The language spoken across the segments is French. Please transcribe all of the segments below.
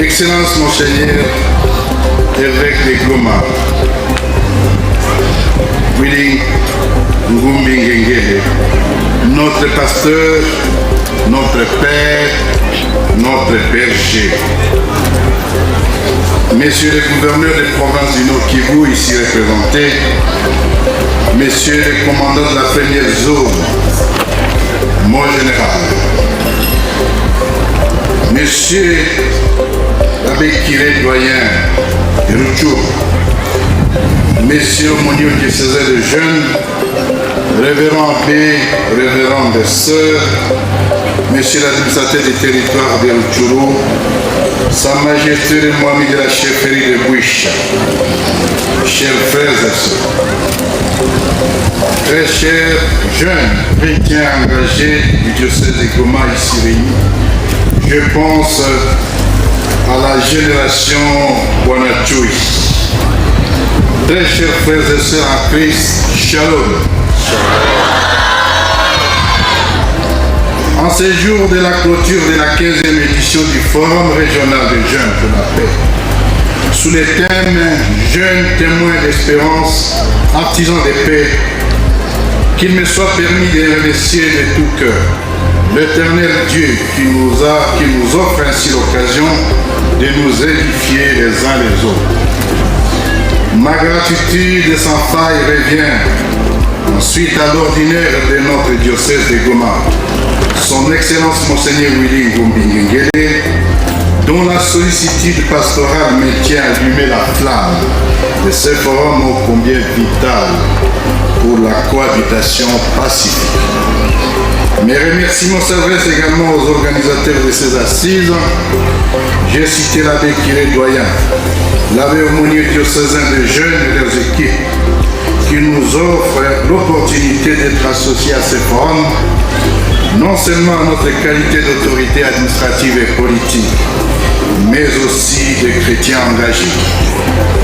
Excellence Monseigneur, évêque de Goma, Willy Ngumbi Ngengele, notre pasteur, notre père, notre berger. Messieurs les gouverneurs des provinces du Nord Kivu ici représentés, messieurs les commandants de la première zone, mon général, monsieur l'abbé Kiré doyen de Rutshuru, messieurs Monio diocésain de jeunes, révérend abbé, révérend des sœurs, monsieur l'administrateur du territoire de Rutshuru, Sa Majesté le Mohamed de la chefferie de Bouicha, chers frères et sœurs, très chers jeunes chrétiens engagés du diocèse de Goma ici réunis, je pense à la génération Wanachui. Très chers frères et sœurs en Christ, Shalom. En ces jours de la clôture de la 15e édition du Forum régional des jeunes pour la paix, sous le thème « Jeunes témoins d'espérance, artisans de paix », qu'il me soit permis de remercier de tout cœur l'Éternel Dieu qui nous offre ainsi l'occasion de nous édifier les uns les autres. Ma gratitude sans faille revient ensuite à l'ordinaire de notre diocèse de Goma, son Excellence Monseigneur Willy Ngumbi Ngengele, dont la sollicitude pastorale maintient allumée la flamme de ce forum ô combien vital pour la cohabitation pacifique. Mes remerciements s'adressent également aux organisateurs de ces assises. J'ai cité l'abbé Kiré doyen, l'abbé aumônier diocésain de jeunes et leurs équipes, qui nous offrent l'opportunité d'être associés à ce forum, non seulement à notre qualité d'autorité administrative et politique, mais aussi de chrétiens engagés,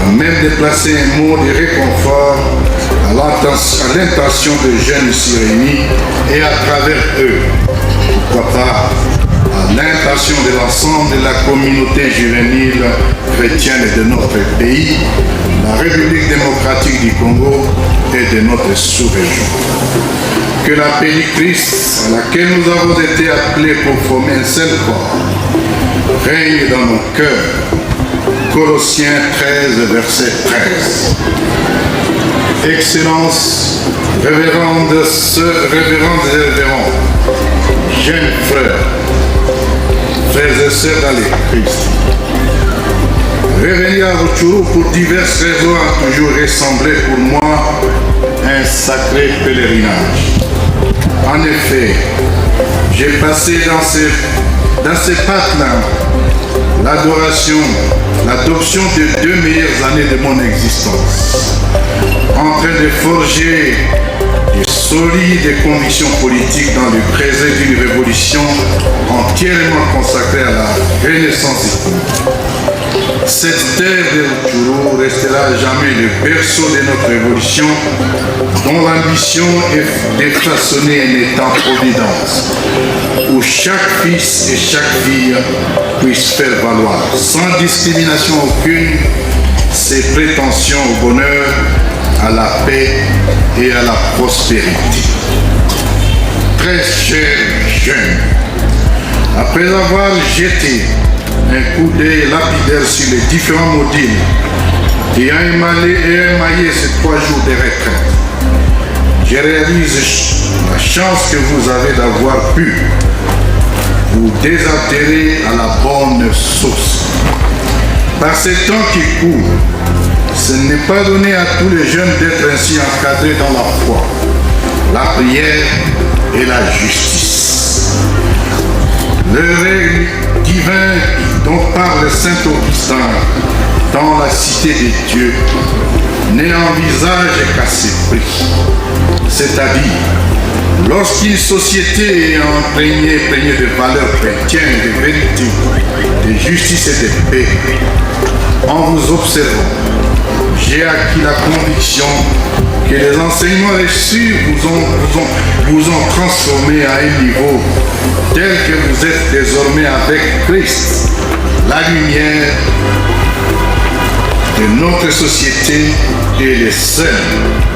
à même de placer un mot de réconfort à l'intention de jeunes ici réunis et à travers eux, pourquoi pas, à l'intention de l'ensemble de la communauté juvénile chrétienne de notre pays, la République démocratique du Congo et de notre sous-région. Que la paix du Christ, à laquelle nous avons été appelés pour former un seul corps, règne dans nos cœurs. Colossiens 13, verset 13. Excellences, révérendes sœurs, révérendes et révérends, jeunes frères, frères et sœurs dans le Christ. Revenir à Rutshuru pour diverses raisons a toujours ressemblé pour moi un sacré pèlerinage. En effet, j'ai passé dans ces pattes-là l'adoration, l'adoption de 2 meilleures années de mon existence, en train de forger de solides convictions politiques dans le creuset d'une révolution entièrement consacrée à la renaissance économique. Cette terre de Rutshuru restera jamais le berceau de notre révolution, dont l'ambition est de façonner un État-providence, où chaque fils et chaque fille puissent faire valoir, sans discrimination aucune, ses prétentions au bonheur, à la paix et à la prospérité. Très chers jeunes, après avoir jeté un coup d'œil lapidaire sur les différents modules ayant émaillé ces 3 jours de retraite, je réalise la chance que vous avez d'avoir pu vous désaltérer à la bonne source. Par ces temps qui courent, ce n'est pas donné à tous les jeunes d'être ainsi encadrés dans la foi, la prière et la justice. Le règne divin dont parle saint Augustin dans la cité des dieux n'est en visage qu'à ses prix. C'est-à-dire, lorsqu'une société est imprégnée de valeurs chrétiennes, de vérité, de justice et de paix, en vous observant, j'ai acquis la conviction que les enseignements reçus vous ont transformé à un niveau tel que vous êtes désormais avec Christ, la lumière de notre société et les sels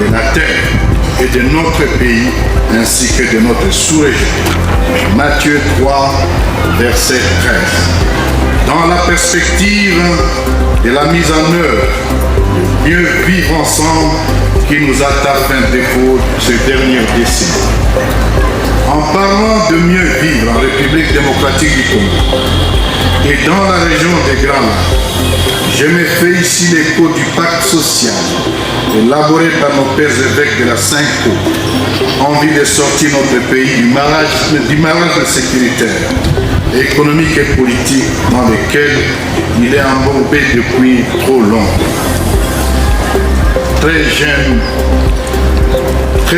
de la terre et de notre pays ainsi que de notre sous-région. Matthieu 3, verset 13. Dans la perspective de la mise en œuvre de mieux vivre ensemble qui nous a tapé un défaut ces dernières décennies. En parlant de mieux vivre en République démocratique du Congo et dans la région des Grands Lacs, je me fais ici l'écho du pacte social élaboré par nos pères évêques de la Sainte-Côte en vue de sortir notre pays du marasme sécuritaire, économique et politique dans lequel il est embourbé depuis trop longtemps. Très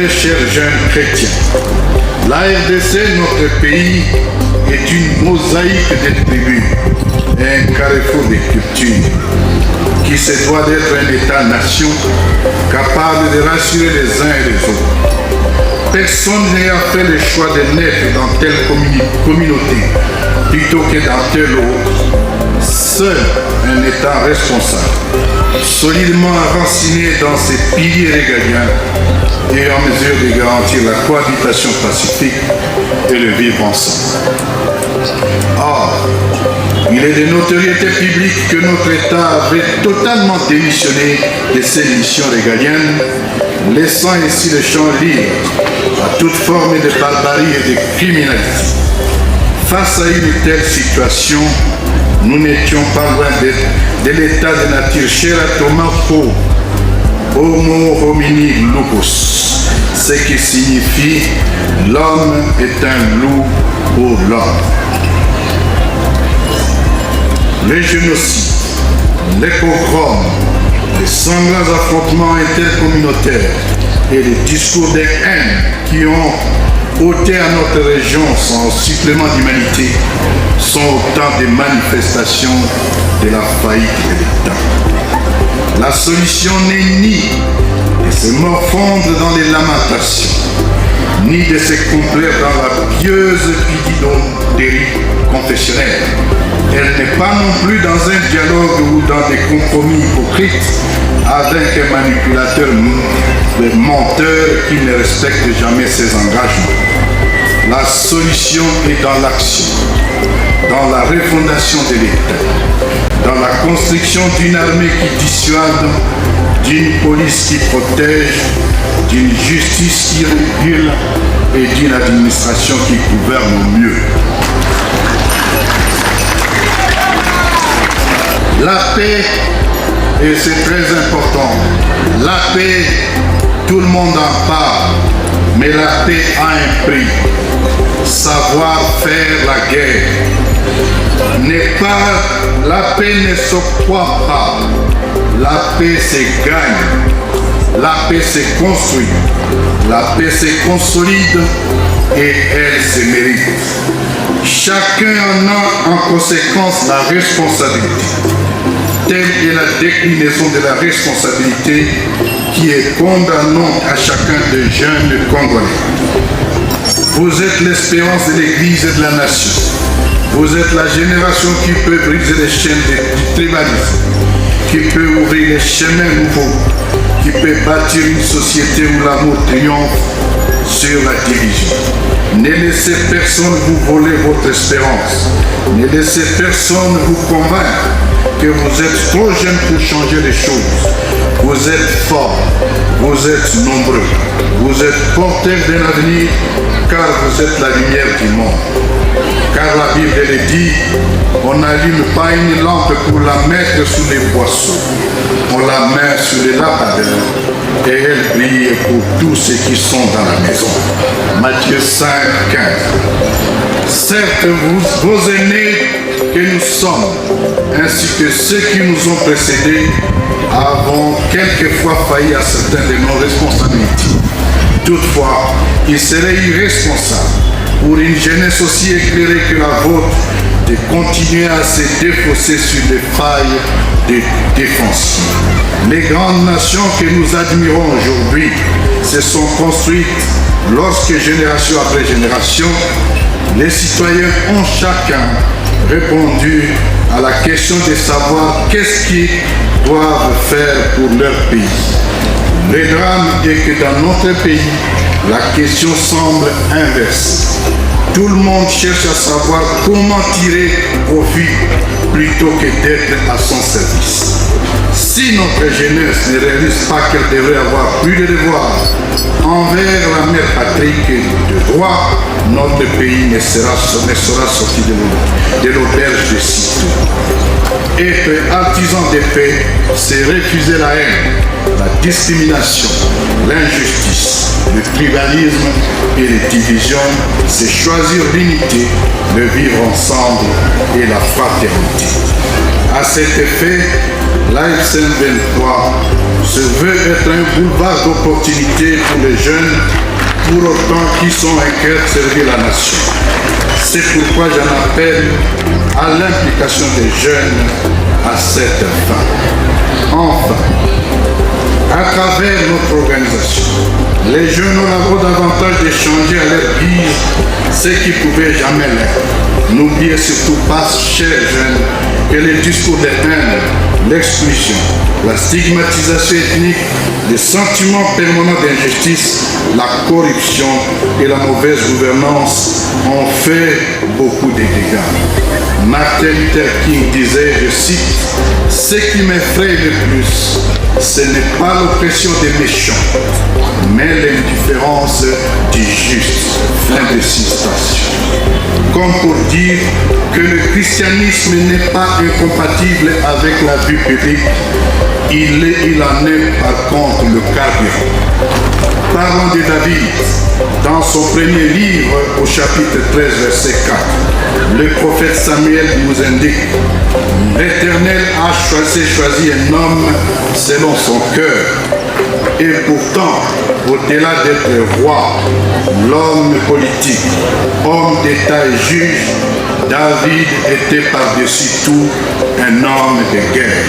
chers jeunes chrétiens, la RDC, notre pays, est une mosaïque de tribus et un carrefour de cultures qui se doit d'être un État-nation capable de rassurer les uns et les autres. Personne n'a fait le choix de naître dans telle communauté plutôt que dans telle autre. Seul un État responsable, solidement enraciné dans ses piliers régaliens et en mesure de garantir la cohabitation pacifique et le vivre ensemble. Or, il est de notoriété publique que notre État avait totalement démissionné de ses missions régaliennes, laissant ainsi le champ libre à toute forme de barbarie et de criminalité. Face à une telle situation, nous n'étions pas loin de l'état de nature chère à Thomas Paul, Homo homini lupus, ce qui signifie l'homme est un loup pour l'homme. Les génocides, les pogroms, les sanglants affrontements intercommunautaires et les discours de haine qui ont ôté à notre région son supplément d'humanité sont autant de manifestations de la faillite de l'État. La solution n'est ni de se morfondre dans les lamentations, ni de se complaire dans la pieuse pididonnerie confessionnelle. Elle n'est pas non plus dans un dialogue ou dans des compromis hypocrites avec un manipulateur menteur qui ne respecte jamais ses engagements. La solution est dans l'action, dans la refondation de l'État, dans la construction d'une armée qui dissuade, d'une police qui protège, d'une justice qui régule et d'une administration qui gouverne au mieux. La paix, et c'est très important, la paix, tout le monde en parle, mais la paix a un prix. Savoir faire la guerre n'est pas, la paix ne s'octroie pas, la paix se gagne, la paix se construit, la paix se consolide et elle se mérite. Chacun en a en conséquence la responsabilité. Telle est la déclinaison de la responsabilité qui est condamnante à chacun des jeunes Congolais. Vous êtes l'espérance de l'Église et de la nation. Vous êtes la génération qui peut briser les chaînes du tribalisme, qui peut ouvrir les chemins nouveaux, qui peut bâtir une société où l'amour triomphe sur la division. Ne laissez personne vous voler votre espérance. Ne laissez personne vous convaincre que vous êtes trop jeune pour changer les choses. Vous êtes forts, vous êtes nombreux, vous êtes porteurs d'un avenir car vous êtes la lumière du monde. Car la Bible elle dit, on n'allume pas une lampe pour la mettre sous les boisseaux, on la met sur les lampadaires et elle brille pour tous ceux qui sont dans la maison. Matthieu 5, 15. Certes, vos aînés que nous sommes, ainsi que ceux qui nous ont précédés, avons quelquefois failli à certaines de nos responsabilités. Toutefois, il serait irresponsable pour une jeunesse aussi éclairée que la vôtre de continuer à se défausser sur les failles des défensives. Les grandes nations que nous admirons aujourd'hui se sont construites lorsque, génération après génération, les citoyens ont chacun répondu à la question de savoir qu'est-ce qu'ils doivent faire pour leur pays. Le drame est que dans notre pays, la question semble inversée. Tout le monde cherche à savoir comment tirer profit plutôt que d'être à son service. Si notre jeunesse ne réalise pas qu'elle devrait avoir plus de devoirs envers la mère patrie que de droits, notre pays ne sera sorti de l'auberge de sitôt. Être artisan de paix, c'est refuser la haine, la discrimination, l'injustice, le tribalisme et les divisions, c'est choisir l'unité, le vivre ensemble et la fraternité. À cet effet, l'AFCM 23 se veut être un boulevard d'opportunités pour les jeunes, pour autant qu'ils sont inquiets de servir la nation. C'est pourquoi j'en appelle à l'implication des jeunes à cette fin. Enfin, à travers notre organisation, les jeunes auront davantage d'échanger à leur guise ce qui pouvait jamais l'être. N'oubliez surtout pas, chers jeunes, que les discours de haine, l'exclusion, la stigmatisation ethnique, les sentiments permanents d'injustice, la corruption et la mauvaise gouvernance ont fait beaucoup de dégâts. Martin Luther King disait, je cite, « Ce qui m'effraie le plus, ce n'est pas l'oppression des méchants, mais l'indifférence du juste. » Fin de citation. Comme pour dire que le christianisme n'est pas incompatible avec la vie publique, il en est par contre le carburant. Parlons de David, dans son premier livre au chapitre 13, verset 4, le prophète Samuel nous indique « L'Éternel a choisi un homme selon son cœur. » Et pourtant, au-delà d'être roi, l'homme politique, homme d'État et juge, David était par-dessus tout un homme de guerre.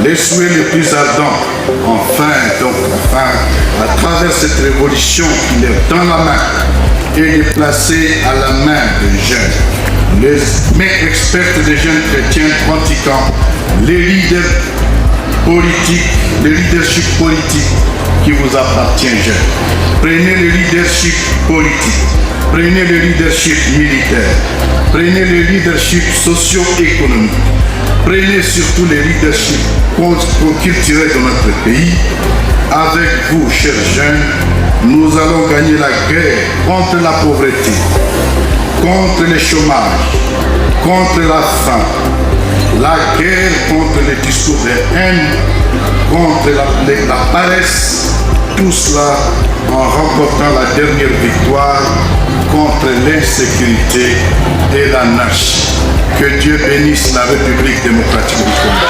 Les souhaits les plus ardents, à travers cette révolution qu'il est dans la main, et de placer à la main des jeunes. Les mecs experts des jeunes chrétiens pratiquants, les leaders politiques, le leadership politique qui vous appartient, jeunes. Prenez le leadership politique, prenez le leadership militaire, prenez le leadership socio-économique, prenez surtout le leadership culturel de notre pays. Avec vous, chers jeunes, nous allons gagner la guerre contre la pauvreté, contre le chômage, contre la faim, la guerre contre les discours de haine, contre la paresse, tout cela en remportant la dernière victoire contre l'insécurité et l'anarchie. Que Dieu bénisse la République démocratique du Congo.